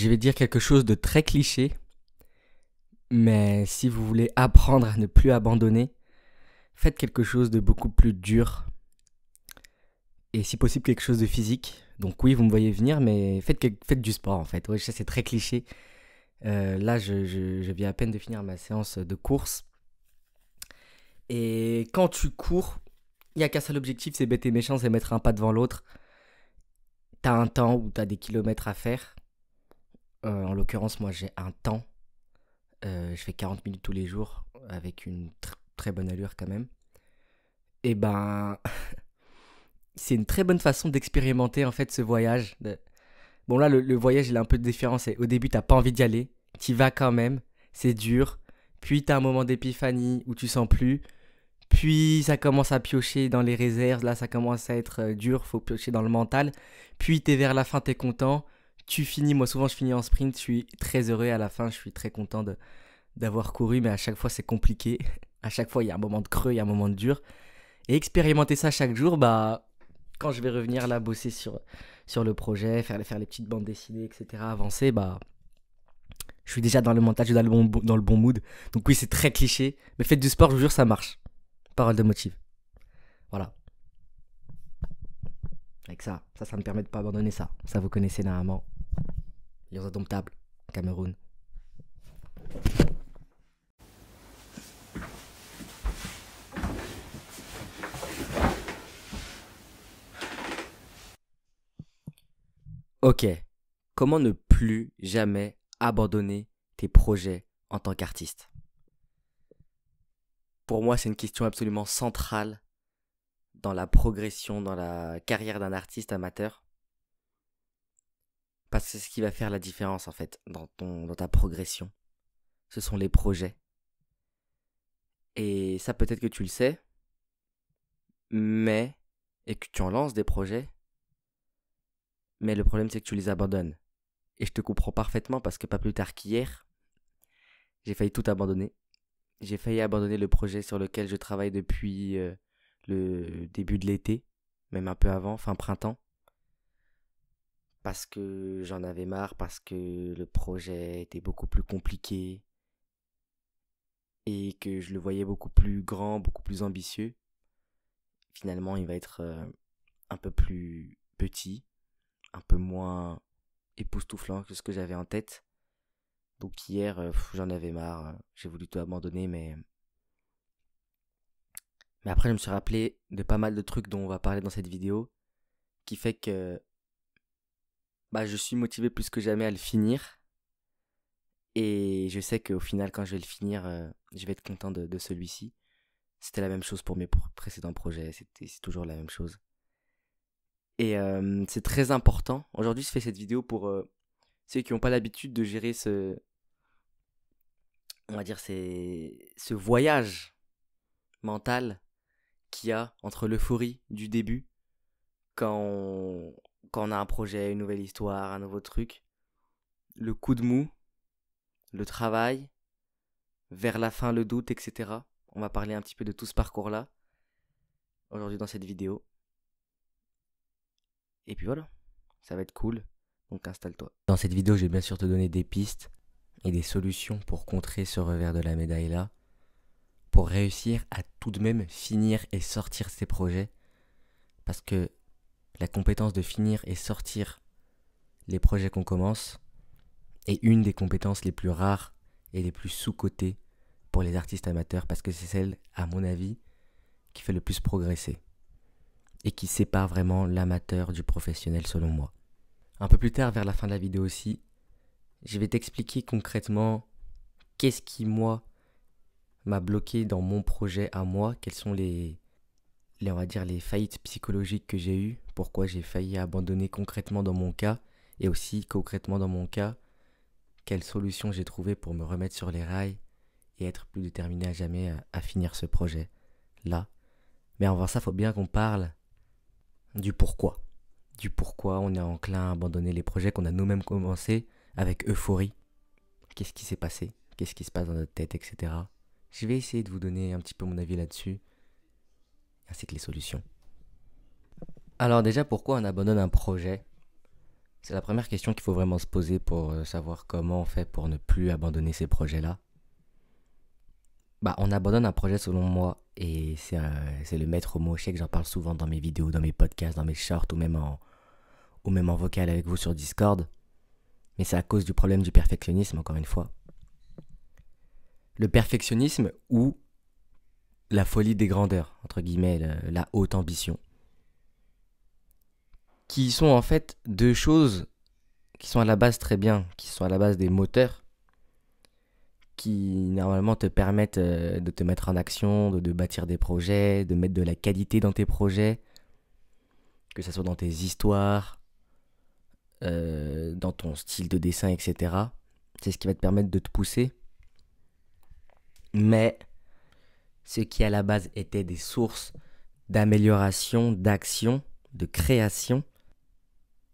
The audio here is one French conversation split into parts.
Je vais dire quelque chose de très cliché, mais si vous voulez apprendre à ne plus abandonner, faites quelque chose de beaucoup plus dur et si possible quelque chose de physique. Donc oui, vous me voyez venir, mais faites du sport en fait. Ouais, je sais, c'est très cliché. Là, je viens à peine de finir ma séance de course. Et quand tu cours, il n'y a qu'un seul objectif, c'est bête et méchant, c'est mettre un pas devant l'autre. T'as un temps où t'as des kilomètres à faire. En l'occurrence, moi j'ai un temps. Je fais 40 minutes tous les jours avec une très bonne allure quand même. Et ben, c'est une très bonne façon d'expérimenter en fait ce voyage. Bon là, le voyage il a un peu de différence. Au début, t'as pas envie d'y aller, t'y vas quand même, c'est dur. Puis t'as un moment d'épiphanie où tu sens plus. Puis ça commence à piocher dans les réserves, là ça commence à être dur, faut piocher dans le mental. Puis t'es vers la fin, t'es content. Tu finis, moi souvent je finis en sprint, je suis très heureux à la fin, je suis très content d'avoir couru, mais à chaque fois c'est compliqué. À chaque fois il y a un moment de creux, il y a un moment de dur. Et expérimenter ça chaque jour, bah quand je vais revenir là bosser sur le projet, faire les petites bandes dessinées, etc., avancer, bah je suis déjà dans le mental, je suis dans le bon mood. Donc oui c'est très cliché, mais faites du sport, je vous jure ça marche. Parole de motive. Voilà. Avec ça me permet de pas abandonner ça. Ça vous connaissez normalement. Les indomptables, Cameroun. Ok. Comment ne plus jamais abandonner tes projets en tant qu'artiste? Pour moi, c'est une question absolument centrale dans la progression, dans la carrière d'un artiste amateur. Parce que c'est ce qui va faire la différence en fait dans ta progression. Ce sont les projets. Et ça peut-être que tu le sais, mais et que tu en lances des projets, mais le problème c'est que tu les abandonnes. Et je te comprends parfaitement parce que pas plus tard qu'hier, j'ai failli tout abandonner. J'ai failli abandonner le projet sur lequel je travaille depuis le début de l'été, même un peu avant, fin printemps, parce que j'en avais marre, parce que le projet était beaucoup plus compliqué et que je le voyais beaucoup plus grand, beaucoup plus ambitieux. Finalement, il va être un peu plus petit, un peu moins époustouflant que ce que j'avais en tête. Donc hier, j'en avais marre, j'ai voulu tout abandonner, mais après je me suis rappelé de pas mal de trucs dont on va parler dans cette vidéo, qui fait que bah, je suis motivé plus que jamais à le finir, et je sais qu'au final quand je vais le finir, je vais être content de celui-ci. C'était la même chose pour mes précédents projets, c'est toujours la même chose. Et c'est très important, aujourd'hui je fais cette vidéo pour ceux qui n'ont pas l'habitude de gérer on va dire, ce voyage mental qu'il y a entre l'euphorie du début, quand on, quand on a un projet, une nouvelle histoire, un nouveau truc, le coup de mou, le travail, vers la fin le doute, etc. On va parler un petit peu de tout ce parcours-là, aujourd'hui dans cette vidéo. Et puis voilà, ça va être cool, donc installe-toi. Dans cette vidéo, je vais bien sûr te donner des pistes et des solutions pour contrer ce revers de la médaille-là, pour réussir à tout de même finir et sortir ces projets, parce que la compétence de finir et sortir les projets qu'on commence est une des compétences les plus rares et les plus sous-cotées pour les artistes amateurs, parce que c'est celle, à mon avis, qui fait le plus progresser et qui sépare vraiment l'amateur du professionnel selon moi. Un peu plus tard, vers la fin de la vidéo aussi, je vais t'expliquer concrètement qu'est-ce qui, moi, m'a bloqué dans mon projet à moi, quelles sont on va dire, les faillites psychologiques que j'ai eues, pourquoi j'ai failli abandonner concrètement dans mon cas, et aussi concrètement dans mon cas, quelle solution j'ai trouvé pour me remettre sur les rails et être plus déterminé à jamais à finir ce projet-là. Mais avant ça, il faut bien qu'on parle du pourquoi. Du pourquoi on est enclin à abandonner les projets qu'on a nous-mêmes commencés avec euphorie. Qu'est-ce qui s'est passé? Qu'est-ce qui se passe dans notre tête, etc. Je vais essayer de vous donner un petit peu mon avis là-dessus, ainsi que les solutions. Alors déjà, pourquoi on abandonne un projet? C'est la première question qu'il faut vraiment se poser pour savoir comment on fait pour ne plus abandonner ces projets-là. Bah, on abandonne un projet selon moi, et c'est le maître mot. Je sais que j'en parle souvent dans mes vidéos, dans mes podcasts, dans mes shorts, ou même en vocal avec vous sur Discord. Mais c'est à cause du problème du perfectionnisme, encore une fois. Le perfectionnisme ou la folie des grandeurs, entre guillemets, la haute ambition. Qui sont en fait deux choses qui sont à la base très bien, qui sont à la base des moteurs, qui normalement te permettent de te mettre en action, de bâtir des projets, de mettre de la qualité dans tes projets, que ce soit dans tes histoires, dans ton style de dessin, etc. C'est ce qui va te permettre de te pousser. Mais ce qui à la base était des sources d'amélioration, d'action, de création,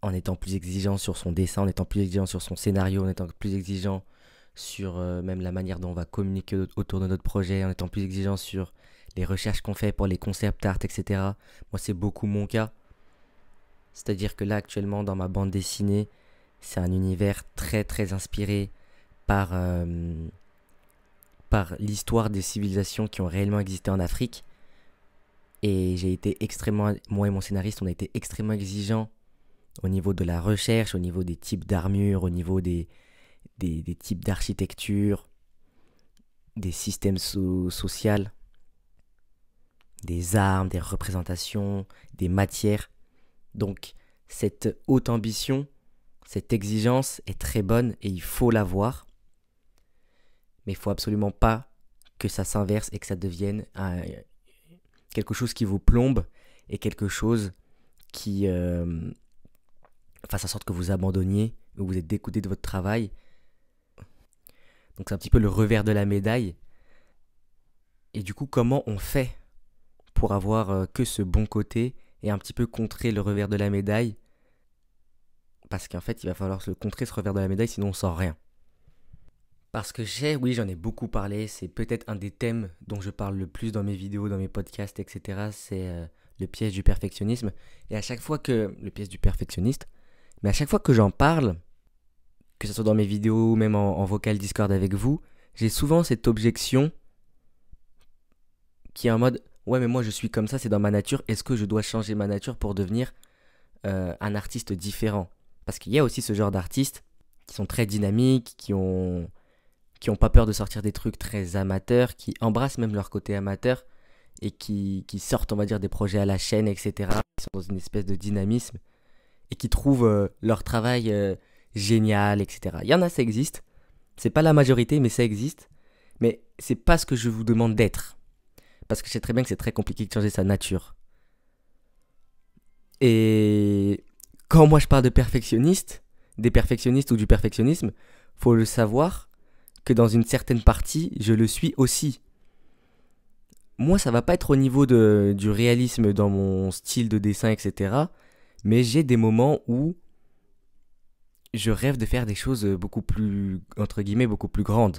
en étant plus exigeant sur son dessin, en étant plus exigeant sur son scénario, en étant plus exigeant sur même la manière dont on va communiquer autour de notre projet, en étant plus exigeant sur les recherches qu'on fait pour les concept art, etc. Moi, c'est beaucoup mon cas. C'est-à-dire que là, actuellement, dans ma bande dessinée, c'est un univers très, très inspiré par l'histoire des civilisations qui ont réellement existé en Afrique. Et moi et mon scénariste, on a été extrêmement exigeants au niveau de la recherche, au niveau des types d'armures, au niveau des types d'architecture, des systèmes sociaux, des armes, des représentations, des matières. Donc cette haute ambition, cette exigence est très bonne et il faut l'avoir. Mais il ne faut absolument pas que ça s'inverse et que ça devienne quelque chose qui vous plombe et quelque chose qui fasse en sorte que vous abandonniez ou vous êtes dégoûté de votre travail. Donc c'est un petit peu le revers de la médaille. Et du coup, comment on fait pour avoir que ce bon côté et un petit peu contrer le revers de la médaille? Parce qu'en fait, il va falloir se contrer ce revers de la médaille, sinon on sort rien. Parce que oui, j'en ai beaucoup parlé, c'est peut-être un des thèmes dont je parle le plus dans mes vidéos, dans mes podcasts, etc. C'est le piège du perfectionnisme. Et à chaque fois que... Le piège du perfectionniste. Mais à chaque fois que j'en parle, que ce soit dans mes vidéos ou même en vocal Discord avec vous, j'ai souvent cette objection qui est en mode « Ouais, mais moi je suis comme ça, c'est dans ma nature, est-ce que je dois changer ma nature pour devenir un artiste différent ?» Parce qu'il y a aussi ce genre d'artistes qui sont très dynamiques, qui ont pas peur de sortir des trucs très amateurs, qui embrassent même leur côté amateur et qui sortent, on va dire, des projets à la chaîne, etc. Qui sont dans une espèce de dynamisme et qui trouvent leur travail génial, etc. Il y en a, ça existe. C'est pas la majorité, mais ça existe. Mais c'est pas ce que je vous demande d'être. Parce que je sais très bien que c'est très compliqué de changer sa nature. Et quand moi je parle de perfectionniste, des perfectionnistes ou du perfectionnisme, faut le savoir que dans une certaine partie, je le suis aussi. Moi, ça va pas être au niveau du réalisme dans mon style de dessin, etc. Mais j'ai des moments où je rêve de faire des choses beaucoup plus, entre guillemets, beaucoup plus grandes.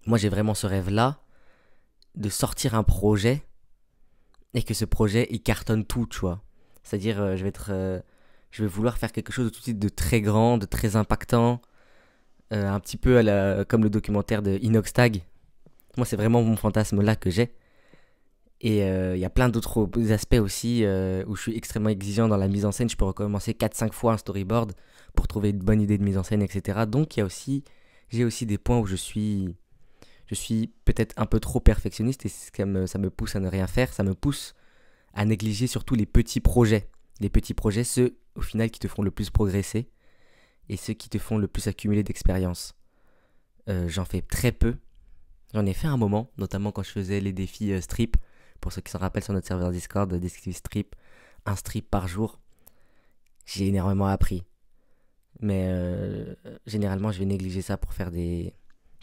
Moi, j'ai vraiment ce rêve-là de sortir un projet et que ce projet, il cartonne tout, tu vois. C'est-à-dire, je vais vouloir faire quelque chose tout de suite de très grand, de très impactant, un petit peu comme le documentaire de Inoxtag. Moi, c'est vraiment mon fantasme-là que j'ai. Et il y a plein d'autres aspects aussi où je suis extrêmement exigeant dans la mise en scène. Je peux recommencer 4-5 fois un storyboard pour trouver une bonne idée de mise en scène, etc. Donc j'ai aussi des points où je suis peut-être un peu trop perfectionniste et ça me pousse à ne rien faire. Ça me pousse à négliger surtout les petits projets. Les petits projets, ceux au final qui te font le plus progresser et ceux qui te font le plus accumuler d'expérience. J'en fais très peu. J'en ai fait un moment, notamment quand je faisais les défis strip. Pour ceux qui s'en rappellent sur notre serveur Discord, des strip, un strip par jour. J'ai énormément appris. Mais généralement, je vais négliger ça pour faire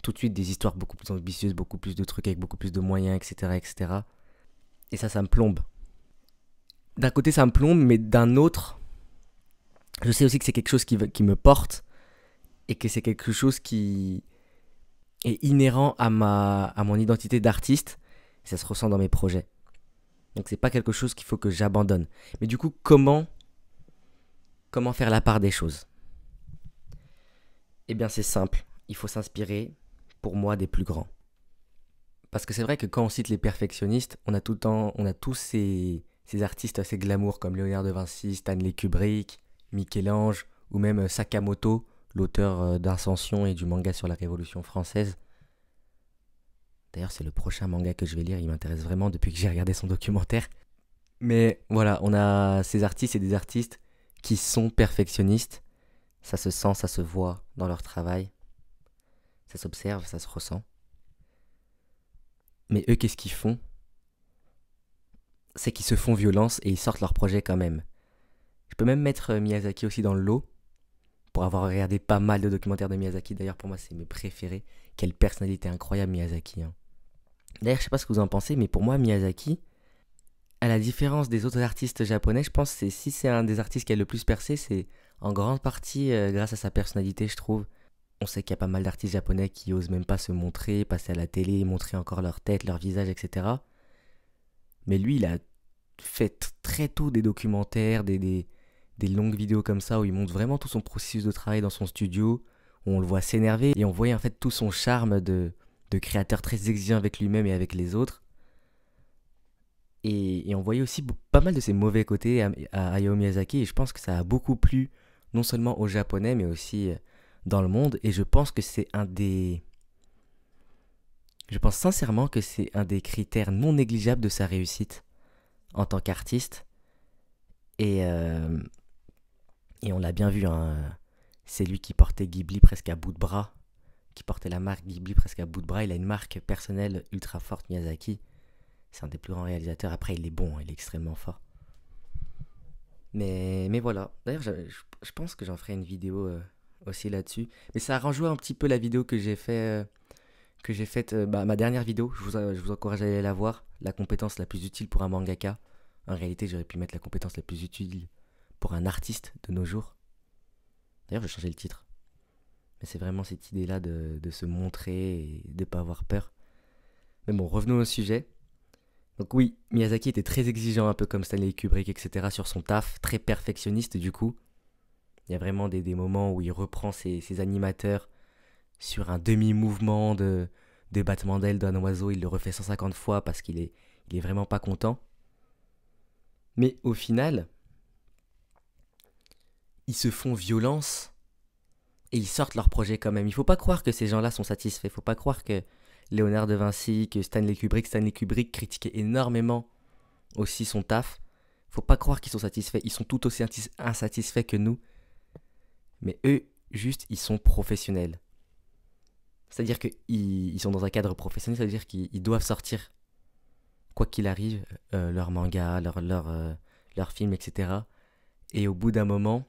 tout de suite des histoires beaucoup plus ambitieuses, beaucoup plus de trucs avec beaucoup plus de moyens, etc. etc. Et ça me plombe. D'un côté, ça me plombe, mais d'un autre, je sais aussi que c'est quelque chose qui me porte et que c'est quelque chose qui est inhérent à mon identité d'artiste. Ça se ressent dans mes projets. Donc c'est pas quelque chose qu'il faut que j'abandonne. Mais du coup, comment Comment faire la part des choses? Eh bien c'est simple, il faut s'inspirer, pour moi, des plus grands. Parce que c'est vrai que quand on cite les perfectionnistes, on a tout le temps, on a tous ces artistes assez glamour comme Léonard de Vinci, Stanley Kubrick, Michel-Ange ou même Sakamoto, l'auteur d'Ascension et du manga sur la Révolution française. D'ailleurs, c'est le prochain manga que je vais lire, il m'intéresse vraiment depuis que j'ai regardé son documentaire. Mais voilà, on a ces artistes et des artistes qui sont perfectionnistes. Ça se sent, ça se voit dans leur travail. Ça s'observe, ça se ressent. Mais eux, qu'est-ce qu'ils font? C'est qu'ils se font violence et ils sortent leur projet quand même. Je peux même mettre Miyazaki aussi dans le lot, pour avoir regardé pas mal de documentaires de Miyazaki. D'ailleurs, pour moi, c'est mes préférés. Quelle personnalité incroyable, Miyazaki, hein. D'ailleurs, je sais pas ce que vous en pensez, mais pour moi, Miyazaki, à la différence des autres artistes japonais, je pense que si c'est un des artistes qui a le plus percé, c'est en grande partie grâce à sa personnalité, je trouve. On sait qu'il y a pas mal d'artistes japonais qui osent même pas se montrer, passer à la télé, montrer encore leur tête, leur visage, etc. Mais lui, il a fait très tôt des documentaires, des longues vidéos comme ça où il montre vraiment tout son processus de travail dans son studio, où on le voit s'énerver et on voit en fait tout son charme de créateur très exigeant avec lui-même et avec les autres. Et on voyait aussi pas mal de ses mauvais côtés à Hayao Miyazaki et je pense que ça a beaucoup plu non seulement aux Japonais mais aussi dans le monde et je pense que c'est un des... Je pense sincèrement que c'est un des critères non négligeables de sa réussite en tant qu'artiste. Et, euh, et on l'a bien vu, hein, c'est lui qui portait Ghibli presque à bout de bras, qui portait la marque Ghibli presque à bout de bras. Il a une marque personnelle ultra forte, Miyazaki. C'est un des plus grands réalisateurs. Après, il est bon, il est extrêmement fort. Mais voilà. D'ailleurs, je pense que j'en ferai une vidéo aussi là-dessus. Mais ça a renjoué un petit peu la vidéo que j'ai faite, ma dernière vidéo. Je vous encourage à aller la voir. La compétence la plus utile pour un mangaka. En réalité, j'aurais pu mettre la compétence la plus utile pour un artiste de nos jours. D'ailleurs, je vais changer le titre. Mais c'est vraiment cette idée-là de se montrer et de ne pas avoir peur. Mais bon, revenons au sujet. Donc oui, Miyazaki était très exigeant, un peu comme Stanley Kubrick, etc. sur son taf, très perfectionniste du coup. Il y a vraiment des moments où il reprend ses animateurs sur un demi-mouvement de battement d'aile d'un oiseau, il le refait 150 fois parce il est vraiment pas content. Mais au final, ils se font violence et ils sortent leur projet quand même. Il faut pas croire que ces gens-là sont satisfaits. Il faut pas croire que Léonard de Vinci, que Stanley Kubrick critiquait énormément aussi son taf. Faut pas croire qu'ils sont satisfaits. Ils sont tout aussi insatisfaits que nous. Mais eux, juste, ils sont professionnels. C'est-à-dire qu'ils sont dans un cadre professionnel, c'est-à-dire qu'ils doivent sortir, quoi qu'il arrive, leur manga, leur film, etc. Et au bout d'un moment,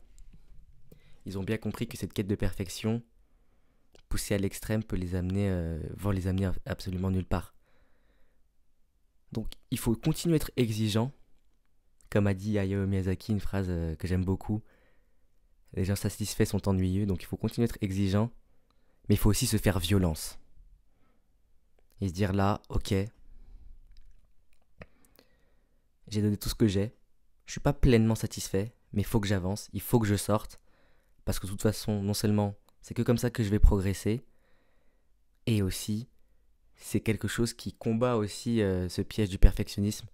ils ont bien compris que cette quête de perfection, poussée à l'extrême, va les amener absolument nulle part. Donc il faut continuer à être exigeant, comme a dit Hayao Miyazaki, une phrase que j'aime beaucoup. Les gens satisfaits sont ennuyeux, donc il faut continuer à être exigeant, mais il faut aussi se faire violence. Et se dire là, ok, j'ai donné tout ce que j'ai, je suis pas pleinement satisfait, mais il faut que j'avance, il faut que je sorte, parce que de toute façon, non seulement c'est que comme ça que je vais progresser, et aussi c'est quelque chose qui combat aussi ce piège du perfectionnisme.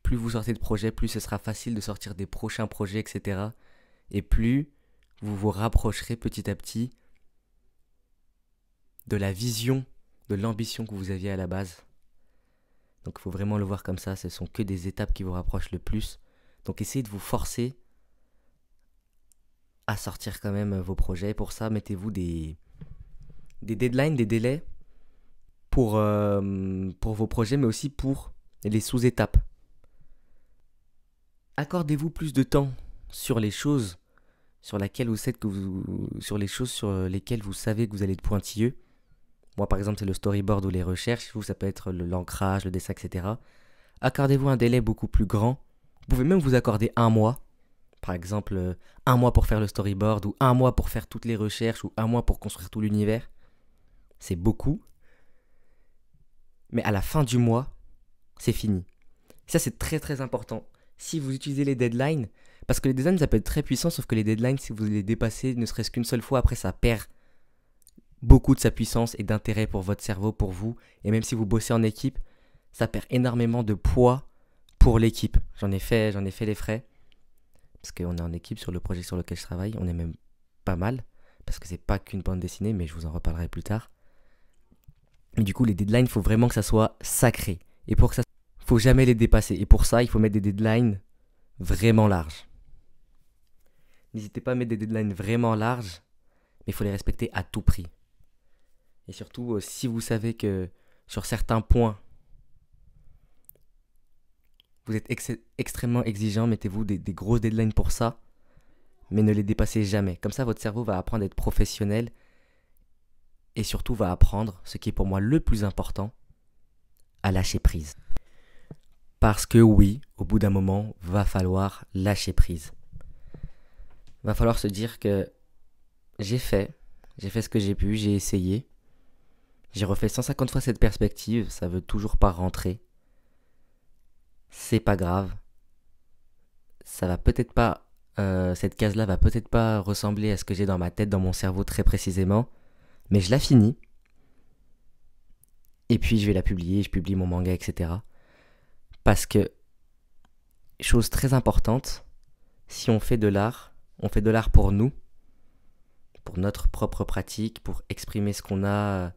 Plus vous sortez de projets, plus ce sera facile de sortir des prochains projets, etc. Et plus vous vous rapprocherez petit à petit de la vision, de l'ambition que vous aviez à la base. Donc il faut vraiment le voir comme ça, ce sont que des étapes qui vous rapprochent le plus. Donc essayez de vous forcer à sortir quand même vos projets. Pour ça, mettez-vous des deadlines, des délais pour vos projets, mais aussi pour les sous-étapes. Accordez-vous plus de temps sur les choses sur les choses sur lesquelles vous savez que vous allez être pointilleux. Moi, par exemple, c'est le storyboard ou les recherches. Vous, ça peut être l'ancrage, le dessin, etc. Accordez-vous un délai beaucoup plus grand. Vous pouvez même vous accorder un mois. Par exemple, un mois pour faire le storyboard, ou un mois pour faire toutes les recherches, ou un mois pour construire tout l'univers. C'est beaucoup. Mais à la fin du mois, c'est fini. Ça, c'est très très important. Si vous utilisez les deadlines, Parce que les deadlines, ça peut être très puissant, sauf que les deadlines, si vous les dépassez ne serait-ce qu'une seule fois, après ça perd beaucoup de sa puissance et d'intérêt pour votre cerveau, pour vous. Et même si vous bossez en équipe, ça perd énormément de poids pour l'équipe. J'en ai fait les frais. Parce qu'on est en équipe sur le projet sur lequel je travaille. On est même pas mal. Parce que c'est pas qu'une bande dessinée, mais je vous en reparlerai plus tard. Et du coup, les deadlines, il faut vraiment que ça soit sacré. Et pour que ça, faut jamais les dépasser. Et pour ça, il faut mettre des deadlines vraiment larges. N'hésitez pas à mettre des deadlines vraiment larges, mais il faut les respecter à tout prix. Et surtout, si vous savez que sur certains points, vous êtes extrêmement exigeant, mettez-vous des grosses deadlines pour ça, mais ne les dépassez jamais. Comme ça, votre cerveau va apprendre à être professionnel et surtout va apprendre, ce qui est pour moi le plus important, à lâcher prise. Parce que oui, au bout d'un moment, va falloir lâcher prise. Va falloir se dire que j'ai fait ce que j'ai pu, j'ai essayé. J'ai refait 150 fois cette perspective, ça veut toujours pas rentrer. C'est pas grave. Ça va peut-être pas, cette case-là va peut-être pas ressembler à ce que j'ai dans ma tête, dans mon cerveau très précisément, mais je la finis. Et puis je vais la publier, je publie mon manga, etc. Parce que, chose très importante, si on fait de l'art, on fait de l'art pour nous, pour notre propre pratique, pour exprimer ce qu'on a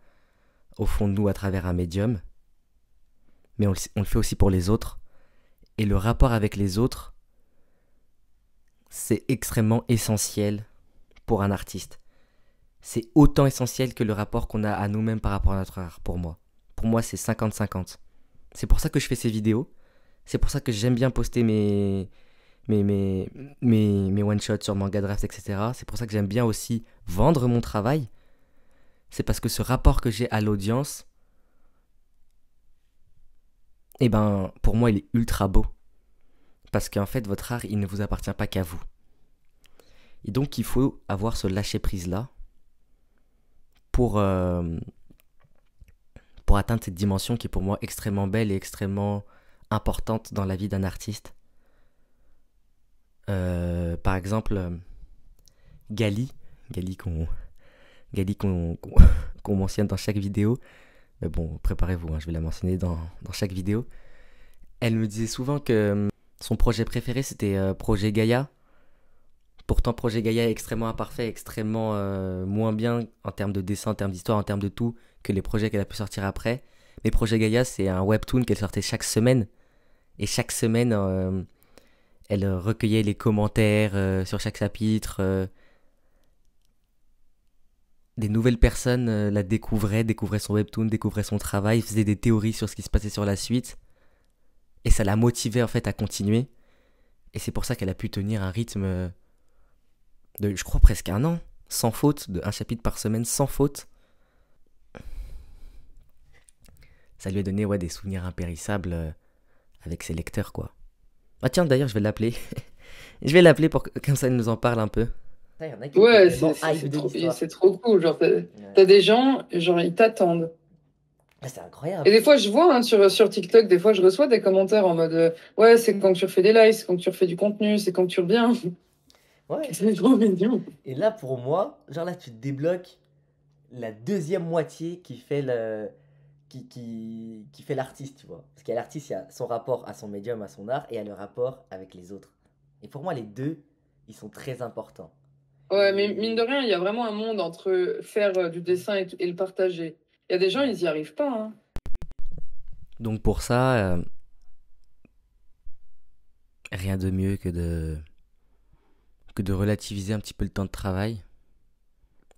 au fond de nous à travers un médium, mais on le fait aussi pour les autres. Et le rapport avec les autres, c'est extrêmement essentiel pour un artiste. C'est autant essentiel que le rapport qu'on a à nous-mêmes par rapport à notre art, pour moi. Pour moi, c'est 50-50. C'est pour ça que je fais ces vidéos. C'est pour ça que j'aime bien poster mes one-shots sur Mangadraft, etc. C'est pour ça que j'aime bien aussi vendre mon travail. C'est parce que ce rapport que j'ai à l'audience, eh ben, pour moi, il est ultra beau. Parce qu'en fait, votre art, il ne vous appartient pas qu'à vous. Et donc, il faut avoir ce lâcher-prise-là pour atteindre cette dimension qui est pour moi extrêmement belle et extrêmement importante dans la vie d'un artiste. Par exemple, Gali qu'on mentionne dans chaque vidéo. Mais bon, préparez-vous, hein, je vais la mentionner dans chaque vidéo. Elle me disait souvent que son projet préféré, c'était Projet Gaïa. Pourtant, Projet Gaïa est extrêmement imparfait, extrêmement moins bien en termes de dessin, en termes d'histoire, en termes de tout, que les projets qu'elle a pu sortir après. Mais Projet Gaïa, c'est un webtoon qu'elle sortait chaque semaine. Et chaque semaine, elle recueillait les commentaires sur chaque chapitre. Des nouvelles personnes la découvraient son webtoon, découvraient son travail, faisaient des théories sur ce qui se passait sur la suite. Et ça la motivait en fait à continuer. Et c'est pour ça qu'elle a pu tenir un rythme de, je crois, presque un an, sans faute, de un chapitre par semaine, sans faute. Ça lui a donné des souvenirs impérissables avec ses lecteurs, quoi. Ah tiens, d'ailleurs, je vais l'appeler. Je vais l'appeler pour que, comme ça, elle nous en parle un peu. Ouais, c'est trop cool. Genre, t'as des gens, genre, ils t'attendent. Ah, c'est incroyable. Et des fois, je vois sur TikTok, des fois, je reçois des commentaires en mode ouais, c'est quand tu refais des lives, c'est quand tu refais du contenu, c'est quand tu reviens. Ouais. C'est trop mignon. Et là, pour moi, genre là, tu te débloques la deuxième moitié qui fait qui fait l'artiste, tu vois. Parce qu'il y a l'artiste, il y a son rapport à son médium, à son art, et il y a le rapport avec les autres. Et pour moi, les deux, ils sont très importants. Ouais, mais mine de rien, il y a vraiment un monde entre faire du dessin et le partager. Il y a des gens, ils y arrivent pas, hein. Donc pour ça, rien de mieux que de relativiser un petit peu le temps de travail.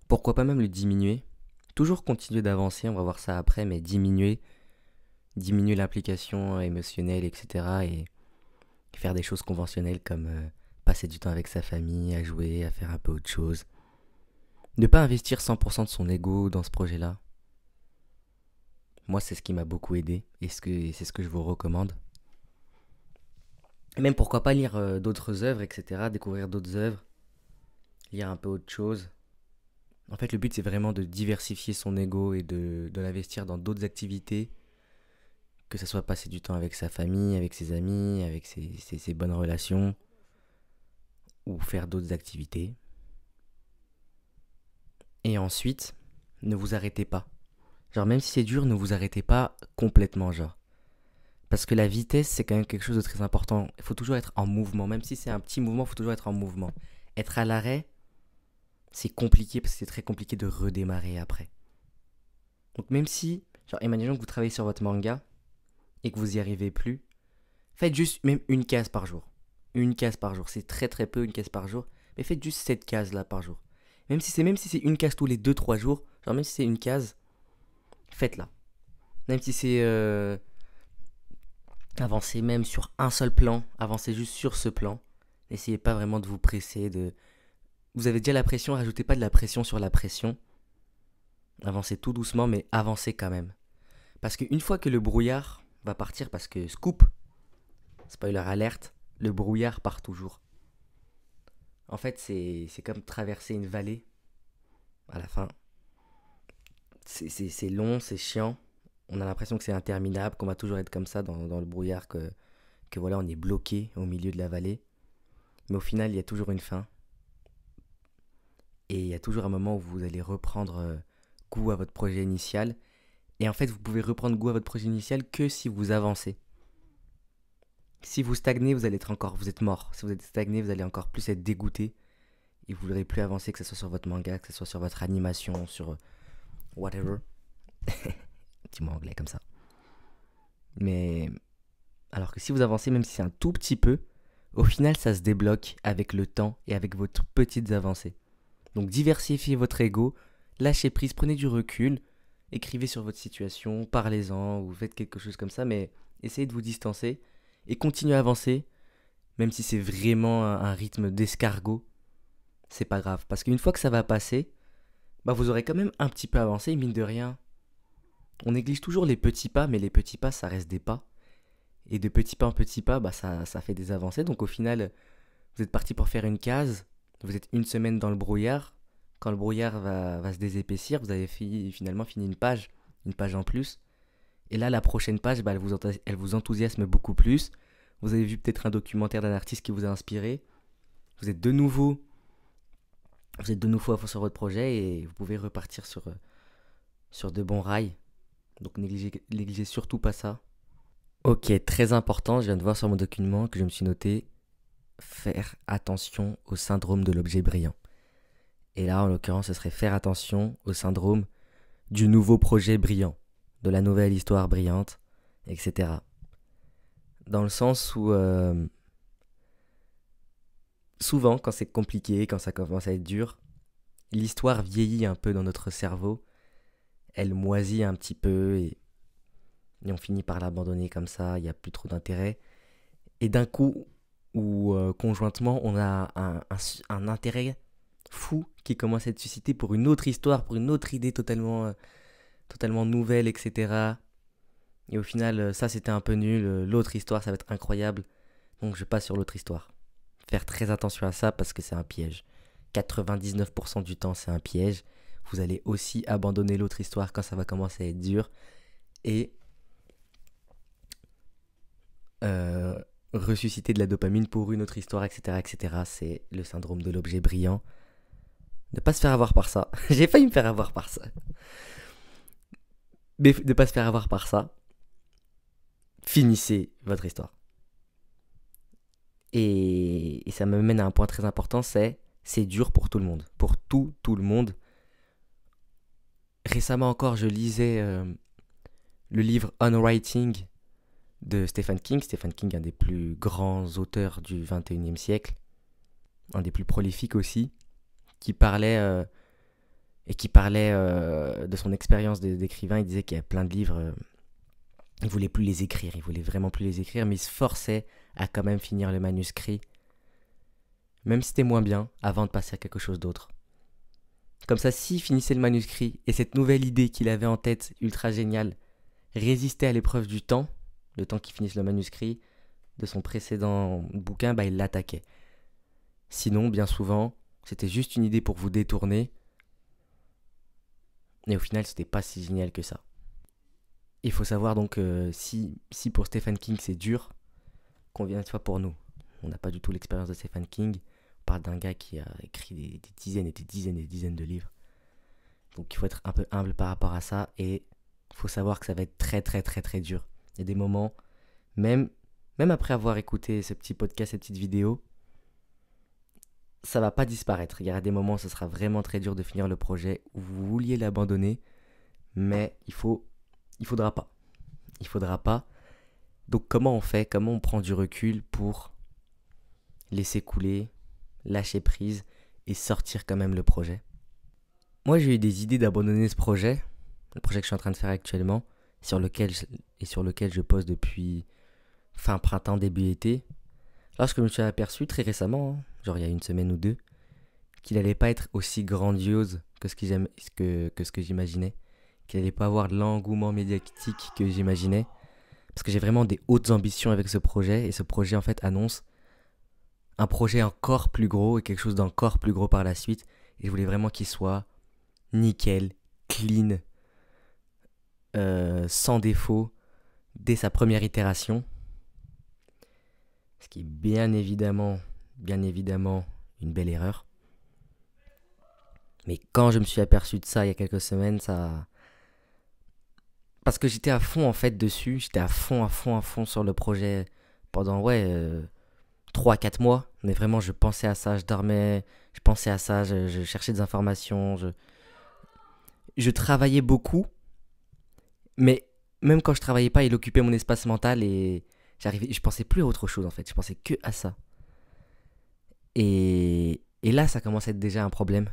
Pourquoi pas même le diminuer. Toujours continuer d'avancer, on va voir ça après, mais diminuer l'implication émotionnelle, etc. Et faire des choses conventionnelles comme passer du temps avec sa famille, à jouer, à faire un peu autre chose. Ne pas investir 100% de son ego dans ce projet-là. Moi, c'est ce qui m'a beaucoup aidé et c'est ce que je vous recommande. Et même pourquoi pas lire d'autres œuvres, etc. Découvrir d'autres œuvres. Lire un peu autre chose. En fait, le but, c'est vraiment de diversifier son ego et de l'investir dans d'autres activités. Que ce soit passer du temps avec sa famille, avec ses amis, avec ses bonnes relations. ou faire d'autres activités. Et ensuite, ne vous arrêtez pas. Genre même si c'est dur, ne vous arrêtez pas complètement, genre. Parce que la vitesse, c'est quand même quelque chose de très important. Il faut toujours être en mouvement. Même si c'est un petit mouvement, il faut toujours être en mouvement. Être à l'arrêt, c'est compliqué parce que c'est très compliqué de redémarrer après. Donc même si, genre imaginons que vous travaillez sur votre manga et que vous n'y arrivez plus, faites juste même une case par jour. Une case par jour, c'est très très peu une case par jour. Mais faites juste cette case là par jour. Même si c'est une case tous les 2-3 jours, genre même si c'est une case, faites-la. Même si c'est avancez même sur un seul plan, avancez juste sur ce plan. N'essayez pas vraiment de vous presser, Vous avez déjà la pression, rajoutez pas de la pression sur la pression. Avancez tout doucement, mais avancez quand même. Parce qu'une fois que le brouillard va partir, parce que scoop, spoiler alerte, le brouillard part toujours. En fait, c'est comme traverser une vallée à la fin. C'est long, c'est chiant. On a l'impression que c'est interminable, qu'on va toujours être comme ça dans le brouillard, que voilà, on est bloqué au milieu de la vallée. Mais au final, il y a toujours une fin. Et il y a toujours un moment où vous allez reprendre goût à votre projet initial. Et en fait, vous pouvez reprendre goût à votre projet initial que si vous avancez. Si vous stagnez, vous êtes mort. Si vous êtes stagné, vous allez encore plus être dégoûté. Et vous ne voudrez plus avancer, que ce soit sur votre manga, que ce soit sur votre animation, sur whatever. Petit mot anglais comme ça. Mais alors que si vous avancez, même si c'est un tout petit peu, au final, ça se débloque avec le temps et avec vos petites avancées. Donc diversifiez votre ego, lâchez prise, prenez du recul, écrivez sur votre situation, parlez-en ou faites quelque chose comme ça, mais essayez de vous distancer et continuez à avancer, même si c'est vraiment un rythme d'escargot, c'est pas grave. Parce qu'une fois que ça va passer, bah vous aurez quand même un petit peu avancé, mine de rien. On néglige toujours les petits pas, mais les petits pas, ça reste des pas. Et de petit pas en petit pas, bah ça fait des avancées. Donc au final, vous êtes parti pour faire une case, vous êtes une semaine dans le brouillard. Quand le brouillard va se désépaissir, vous avez finalement fini une page en plus. Et là, la prochaine page, bah, elle vous enthousiasme beaucoup plus. Vous avez vu peut-être un documentaire d'un artiste qui vous a inspiré. Vous êtes de nouveau à fond sur votre projet et vous pouvez repartir sur de bons rails. Donc négligez surtout pas ça. Ok, très important, je viens de voir sur mon document que je me suis noté faire attention au syndrome de l'objet brillant. Et là, en l'occurrence, ce serait faire attention au syndrome du nouveau projet brillant, de la nouvelle histoire brillante, etc. Dans le sens où souvent, quand c'est compliqué, quand ça commence à être dur, l'histoire vieillit un peu dans notre cerveau, elle moisit un petit peu et on finit par l'abandonner comme ça, il n'y a plus trop d'intérêt. Et d'un coup, ou conjointement, on a un intérêt fou qui commence à être suscité pour une autre histoire, pour une autre idée totalement nouvelle, etc. Et au final, ça c'était un peu nul, l'autre histoire ça va être incroyable, donc je passe sur l'autre histoire. Faire très attention à ça parce que c'est un piège. 99% du temps c'est un piège. Vous allez aussi abandonner l'autre histoire quand ça va commencer à être dur. Et ressusciter de la dopamine pour une autre histoire, etc. etc. C'est le syndrome de l'objet brillant. Ne pas se faire avoir par ça. J'ai failli me faire avoir par ça. Mais ne pas se faire avoir par ça. Finissez votre histoire. Et ça me mène à un point très important, c'est dur pour tout le monde. Pour tout le monde. Récemment encore, je lisais le livre On Writing de Stephen King. Stephen King, un des plus grands auteurs du 21e siècle. Un des plus prolifiques aussi. Qui parlait de son expérience d'écrivain. Il disait qu'il y a plein de livres, il voulait plus les écrire, il voulait vraiment plus les écrire, mais il se forçait à quand même finir le manuscrit, même si c'était moins bien, avant de passer à quelque chose d'autre. Comme ça, s'il finissait le manuscrit, et cette nouvelle idée qu'il avait en tête, ultra géniale, résistait à l'épreuve du temps, le temps qu'il finisse le manuscrit, de son précédent bouquin, bah il l'attaquait. Sinon, bien souvent, c'était juste une idée pour vous détourner. Et au final, c'était pas si génial que ça. Il faut savoir donc si pour Stephen King c'est dur, combien de fois pour nous. On n'a pas du tout l'expérience de Stephen King. On parle d'un gars qui a écrit des dizaines et des dizaines et des dizaines de livres. Donc il faut être un peu humble par rapport à ça et il faut savoir que ça va être très très très très dur. Il y a des moments, même après avoir écouté ce petit podcast, cette petite vidéo, ça va pas disparaître. Il y aura des moments où ce sera vraiment très dur de finir le projet, où vous vouliez l'abandonner, mais il faudra pas. Il faudra pas. Donc comment on fait? Comment on prend du recul pour laisser couler, lâcher prise et sortir quand même le projet? Moi j'ai eu des idées d'abandonner ce projet, le projet que je suis en train de faire actuellement, sur lequel je pose depuis fin printemps, début été. Lorsque je me suis aperçu très récemment, genre il y a une semaine ou deux, qu'il allait pas être aussi grandiose que ce que j'imaginais, qu'il allait pas avoir l'engouement médiatique que j'imaginais, parce que j'ai vraiment des hautes ambitions avec ce projet, et ce projet en fait annonce un projet encore plus gros et quelque chose d'encore plus gros par la suite, et je voulais vraiment qu'il soit nickel, clean, sans défaut, dès sa première itération, ce qui est bien évidemment une belle erreur. Mais quand je me suis aperçu de ça il y a quelques semaines, ça... Parce que j'étais à fond en fait dessus, j'étais à fond sur le projet pendant 3-4 mois. Mais vraiment je pensais à ça, je dormais, je pensais à ça, je cherchais des informations, je travaillais beaucoup. Mais même quand je travaillais pas, il occupait mon espace mental et je pensais plus à autre chose en fait, je pensais que à ça. Et là ça commence à être déjà un problème.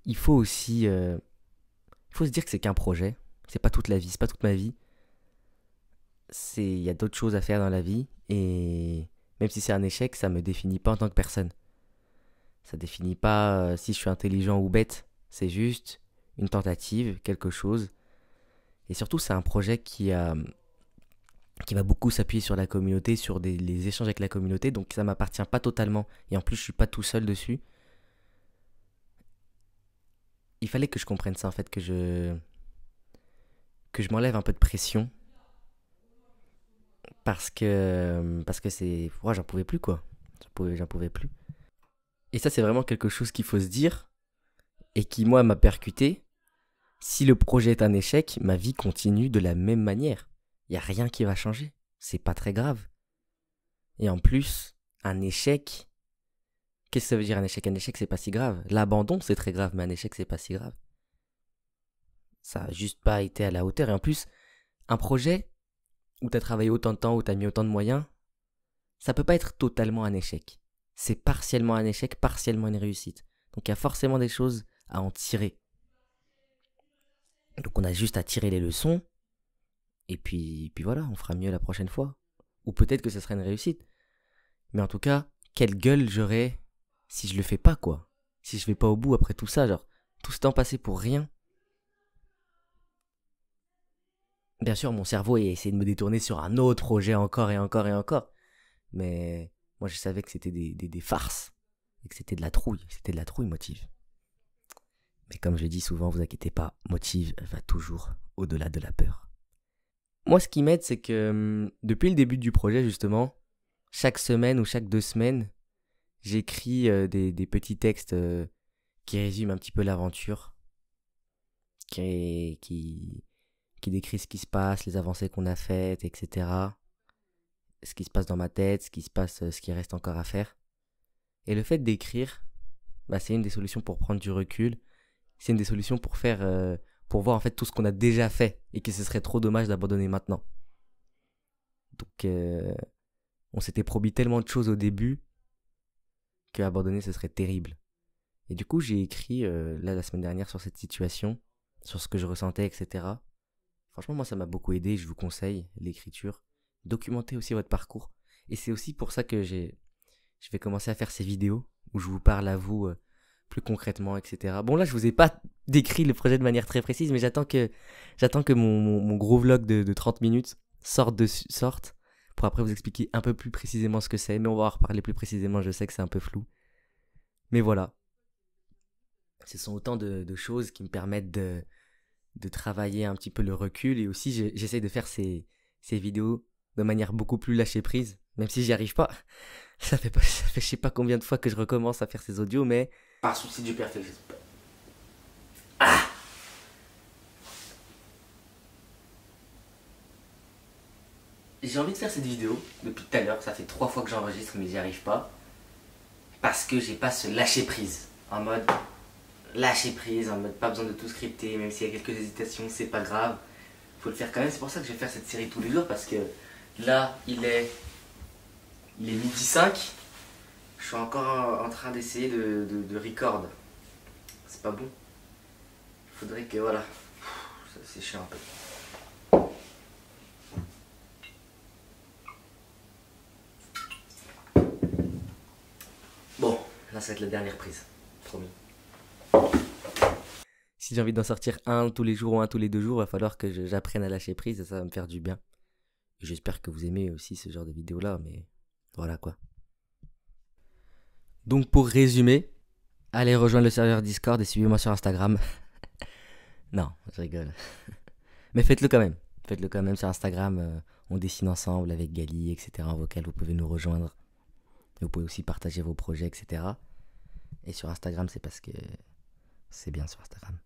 Il faut aussi... il faut se dire que c'est qu'un projet. C'est pas toute la vie, c'est pas toute ma vie. Il y a d'autres choses à faire dans la vie. Et même si c'est un échec, ça me définit pas en tant que personne. Ça définit pas si je suis intelligent ou bête. C'est juste une tentative, quelque chose. Et surtout, c'est un projet qui va beaucoup s'appuyer sur la communauté, sur les échanges avec la communauté. Donc ça m'appartient pas totalement. Et en plus, je suis pas tout seul dessus. Il fallait que je comprenne ça en fait, que je m'enlève un peu de pression parce que c'est j'en pouvais plus quoi. J'en pouvais plus. Et ça c'est vraiment quelque chose qu'il faut se dire et qui moi m'a percuté. Si le projet est un échec, ma vie continue de la même manière. Il y a rien qui va changer. C'est pas très grave. Et en plus, un échec, qu'est-ce que ça veut dire un échec? Un échec c'est pas si grave. L'abandon c'est très grave, mais un échec c'est pas si grave. Ça a juste pas été à la hauteur. Et en plus, un projet où t'as travaillé autant de temps, où t'as mis autant de moyens, ça peut pas être totalement un échec. C'est partiellement un échec, partiellement une réussite. Donc il y a forcément des choses à en tirer. Donc on a juste à tirer les leçons, et puis voilà, on fera mieux la prochaine fois. Ou peut-être que ce sera une réussite. Mais en tout cas, quelle gueule j'aurais si je le fais pas quoi. Si je vais pas au bout après tout ça, genre, tout ce temps passé pour rien. Bien sûr, mon cerveau a essayé de me détourner sur un autre projet encore et encore et encore. Mais moi, je savais que c'était des farces. Et que c'était de la trouille. C'était de la trouille, Motive. Mais comme je dis souvent, vous inquiétez pas, Motive va toujours au-delà de la peur. Moi, ce qui m'aide, c'est que depuis le début du projet, justement, chaque semaine ou chaque 2 semaines, j'écris des petits textes qui résument un petit peu l'aventure. Qui décrit ce qui se passe, les avancées qu'on a faites, etc. Ce qui se passe dans ma tête, ce qui reste encore à faire. Et le fait d'écrire, c'est une des solutions pour prendre du recul. C'est une des solutions pour voir en fait tout ce qu'on a déjà fait et que ce serait trop dommage d'abandonner maintenant. Donc, on s'était promis tellement de choses au début que abandonner ce serait terrible. Et du coup, j'ai écrit la semaine dernière sur cette situation, sur ce que je ressentais, etc. Franchement, moi, ça m'a beaucoup aidé. Je vous conseille l'écriture. Documentez aussi votre parcours. Et c'est aussi pour ça que je vais commencer à faire ces vidéos où je vous parle à vous plus concrètement, etc. Bon, là, je vous ai pas décrit le projet de manière très précise, mais j'attends que mon gros vlog de 30 minutes sorte pour après vous expliquer un peu plus précisément ce que c'est. Mais on va en reparler plus précisément. Je sais que c'est un peu flou. Mais voilà. Ce sont autant de choses qui me permettent de travailler un petit peu le recul. Et aussi, j'essaie de faire ces vidéos de manière beaucoup plus lâcher prise. Même si j'y arrive pas. Ça fait je sais pas combien de fois que je recommence à faire ces audios, mais par souci du perfectionnisme. J'ai envie de faire cette vidéo depuis tout à l'heure. Ça fait 3 fois que j'enregistre, mais j'y arrive pas. Parce que j'ai pas ce lâcher prise. En mode lâcher prise, en mode pas besoin de tout scripter, même s'il y a quelques hésitations, c'est pas grave. Faut le faire quand même. C'est pour ça que je vais faire cette série tous les jours, parce que là, il est midi 5. Je suis encore en train d'essayer de record. C'est pas bon. Il faudrait que, voilà. C'est chiant un peu. Bon, là ça va être la dernière prise. Promis. Si j'ai envie d'en sortir un tous les jours ou un tous les 2 jours, il va falloir que j'apprenne à lâcher prise et ça va me faire du bien. J'espère que vous aimez aussi ce genre de vidéos là, mais voilà quoi. Donc pour résumer, allez rejoindre le serveur Discord et suivez-moi sur Instagram. Non, je rigole. Mais faites-le quand même. Faites-le quand même sur Instagram. On dessine ensemble avec Gali, etc. En vocal, vous pouvez nous rejoindre. Vous pouvez aussi partager vos projets, etc. Et sur Instagram, c'est parce que c'est bien sur Instagram.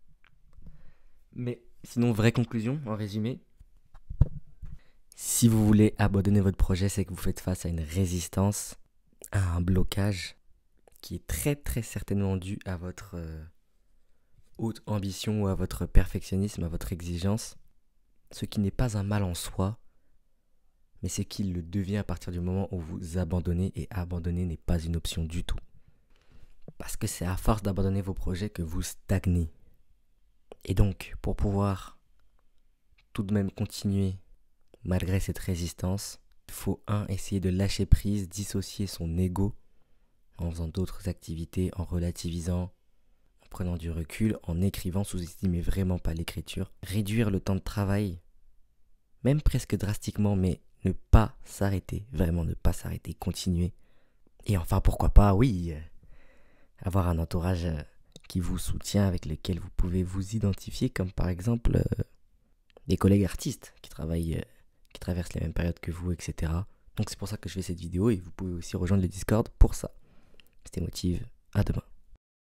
Mais sinon, vraie conclusion, en résumé. Si vous voulez abandonner votre projet, c'est que vous faites face à une résistance, à un blocage qui est très très certainement dû à votre haute ambition ou à votre perfectionnisme, à votre exigence. Ce qui n'est pas un mal en soi, mais c'est qu'il le devient à partir du moment où vous abandonnez, et abandonner n'est pas une option du tout. Parce que c'est à force d'abandonner vos projets que vous stagnez. Et donc, pour pouvoir tout de même continuer malgré cette résistance, il faut essayer de lâcher prise, dissocier son ego en faisant d'autres activités, en relativisant, en prenant du recul, en écrivant, sous-estimez vraiment pas l'écriture, réduire le temps de travail, même presque drastiquement, mais ne pas s'arrêter, vraiment ne pas s'arrêter, continuer. Et enfin, pourquoi pas, oui, avoir un entourage qui vous soutient, avec lequel vous pouvez vous identifier, comme par exemple des collègues artistes qui travaillent, qui traversent les mêmes périodes que vous, etc. Donc c'est pour ça que je fais cette vidéo, et vous pouvez aussi rejoindre le Discord pour ça. C'était Motive, à demain.